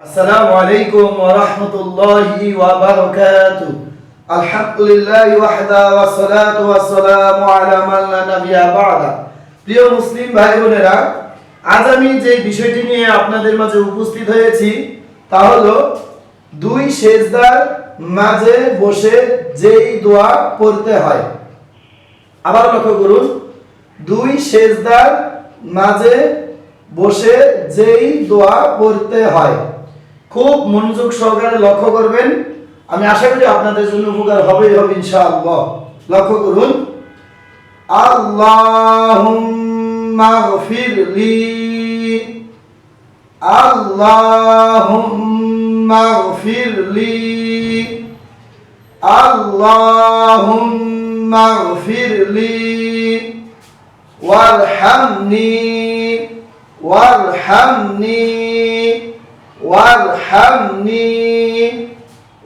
আসসালামু আলাইকুম ওয়া রাহমাতুল্লাহি ওয়া বারাকাতুহু। আলহামদুলিল্লাহি ওয়াহদা ওয়াস সালাতু ওয়াস সালামু আলা মান লা নাবিয়্যা বা'দা। প্রিয় মুসলিম ভাই বোনেরা, আজ আমি যে বিষয়টি নিয়ে আপনাদের মাঝে উপস্থিত হয়েছি তা হলো দুই সেজদার মাঝে বসে যেই দোয়া পড়তে হয়। আবার লক্ষ্য করুন, দুই সেজদার মাঝে বসে যেই দোয়া পড়তে হয়। খুব মনোযোগ সহকারে লক্ষ্য করবেন, আমি আশা করি আপনাদের জন্য উপকার হবেই হবে ইনশাআল্লাহ। লক্ষ্য করুন, আল্লাহুম্মা গফিরলি, আল্লাহুম্মা গফিরলি, আল্লাহুম্মা গফিরলি ওয়ারহামনি ওয়ারহামনি ওয়ারহামনি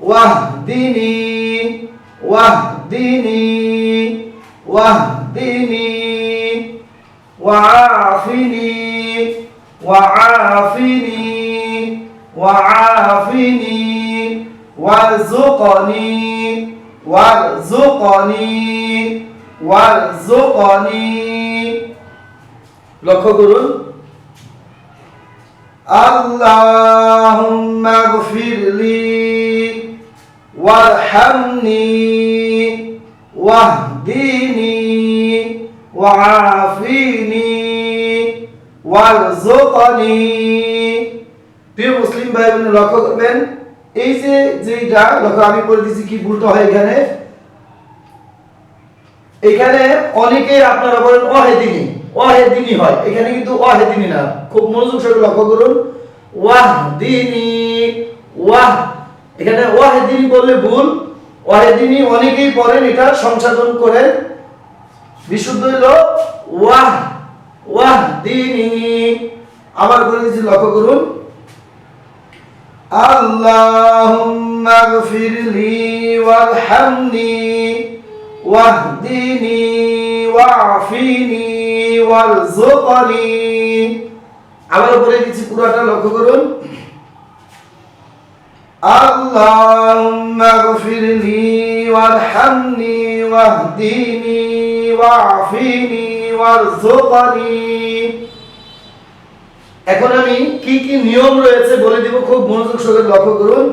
ওয়াহদিনি ওয়াহদিনি ওয়াহদিনি ওয়াআফিনি ওয়াআফিনি ওয়াআফিনি ওয়ারযুকনি ওয়ারযুকনি ওয়ারযুকনি। লক্ষ্য করুন, আল্লাহুম্মা গফিরলি ওয়ারহামনি ওয়াহদিনি ওয়াআফিনি ওয়ারযুকনি। প্রিয় মুসলিম ভাই বোনেরা, লক্ষ্য করবেন, এই যেটা লক্ষ্য আমি করে দিয়েছি কি ভুলটা হয় এখানে অনেকেই আপনারা বলেন অহেদিনী, অহেদিনী হয়, এখানে কিন্তু অহেদিনী না। খুব মনোযোগ সহকারে লক্ষ্য করুন, ওয়াহদিনী ওয়াহ, এখানে ওয়াহদিনী বললে ভুল, ওয়াহদিনী অনেকেই পড়েন, এটা সংশোধন করেন। বিশুদ্ধ হলো ওয়াহ ওয়াহদিনী। আবার বলে দিচ্ছি, লক্ষ্য করুন, আল্লাহুম্মা গফিরলি ওয়ারহামনি ওয়াহদিনি ওয়াআফিনি ওয়ারযুকনি। আবার বলে দিচ্ছি পুরোটা, লক্ষ্য করুন, আল্লাহুম্মা গফিরলি ওয়ারহামনি ওয়াহদিনি ওয়াআফিনি ওয়ারযুকনি। এখন আমি কি কি নিয়ম রয়েছে বলে দিব, খুব মনোযোগ সহকারে লক্ষ্য করুন।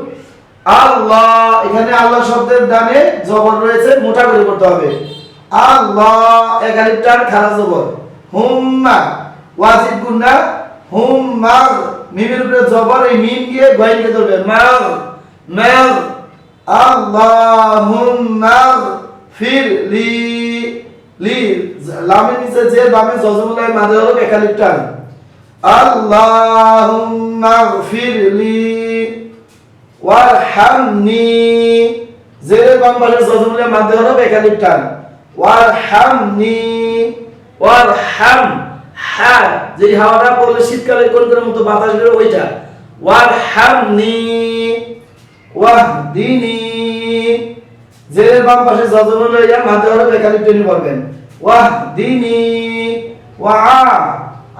আল্লাহ, এখানে আল্লাহ শব্দের ডানে জবর রয়েছে, মোটা করে পড়তে হবে। আল্লাহ এক আলিফ টান খারা জবর, হুম্মা ওয়াজিব গুন্না, হুম্মা মিমের উপরে জবর, এই মিম দিয়ে গয়নকে ধরবে, মাগ মাগ। আল্লাহুম্মা ফিরলি, লি লামের নিচে যে বামে জজমুলায় মাঝে হলো এক আলিফ টান। আল্লাহুম্মা ফিরলি ওয়ারহামনি, জেরে বাম পাশের জজমুলায় মাঝে হলো এক আলিফ টান। ওয়ারহামনি ওয়ারহাম, হা যে হাওয়াটা পড়লে শীতকালে কোন কোন মতো বাতাস বের ওইটা। ওয়ারহামনি ওয়াহদিনি, জেরে বাম পাশে জজমুলায় মাঝে হলো এক আলিফ টেনে পড়বেন। ওয়াহদিনি ওয়া,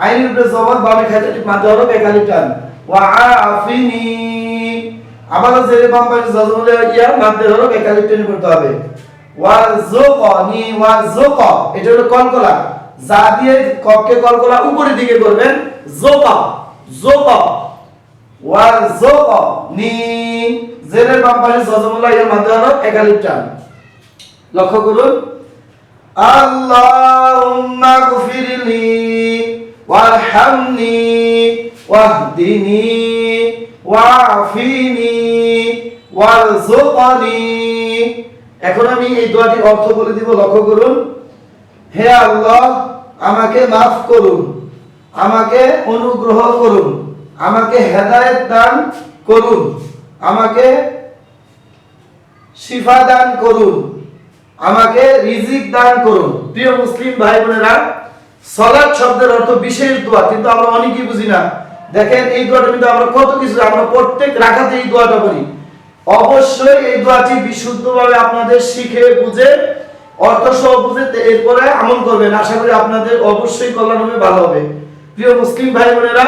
আইনের উপরে জবর, বামে খাইতে মাঝে হলো এক আলিফ টান। ওয়াআফিনি, আবার জেরে বাম পাশে জজমুলায় মাঝে হলো এক আলিফ টেনে পড়তে হবে। ওয়ারযুকনি ওয়ারযুক, এটা হলো কলকলা, যা দিয়ে কফকে কলকলা উপরের দিকে করবেন, যুকা যুকা। ওয়ারযুকনি, জেরের বাম পাশে জজমুল্লাহ এর মাঝে হলো এক আলিফ টান। লক্ষ্য করুন, আল্লাহুম্মা গফিরলি ওয়ারহামনি ওয়াহদিনি ওয়াআফিনি ওয়ারযুকনি। এখন আমি এই দোয়াটির অর্থ বলে দিব, লক্ষ্য করুন, হে আল্লাহ আমাকে মাফ করুন, আমাকে অনুগ্রহ করুন, আমাকে হেদায়েত দান করুন, আমাকে শিফা দান করুন, আমাকে রিজিক দান করুন। প্রিয় মুসলিম ভাই বোনেরা, সালাত শব্দের অর্থ বিশেষ দোয়া, কিন্তু আমরা অনেকেই বুঝি না। দেখেন এই দোয়াটা কিন্তু আমরা কত কিছু, আমরা প্রত্যেক রাকাতে এই দোয়াটা বলি। অবশ্যই এই দোয়াটি বিশুদ্ধভাবে আপনাদের শিখে বুঝে অর্থ সহ বুঝে এরপরে আমল করবেন, আশা করি আপনাদের অবশ্যই কল্যাণ হবে, ভালো হবে। প্রিয় মুসলিম ভাই বোনেরা,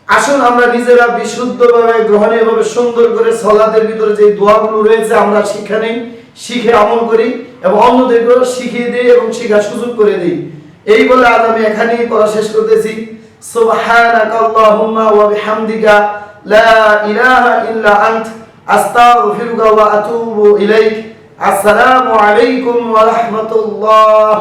আসুন আমরা নিজেরা বিশুদ্ধভাবে গ্রহণীয়ভাবে সুন্দর করে সালাতের ভিতরে যে দোয়াগুলো রয়েছে আমরা শিক্ষা নেই, শিখে আমল করি এবং অন্যদেরকেও শিখিয়ে দিই এবং শেখার সুযোগ করে দিই। এই বলে আজ আমি এখানেই পড়া শেষ করতেছি। সুবহানাকাল্লাহুম্মা ওয়া বিহামদিকা লা ইলাহা ইল্লা আনত আস্তাগফিরুকা ওয়া আতুবু ইলাইক। আসসালামু আলাইকুম ওয়া রাহমাতুল্লাহ।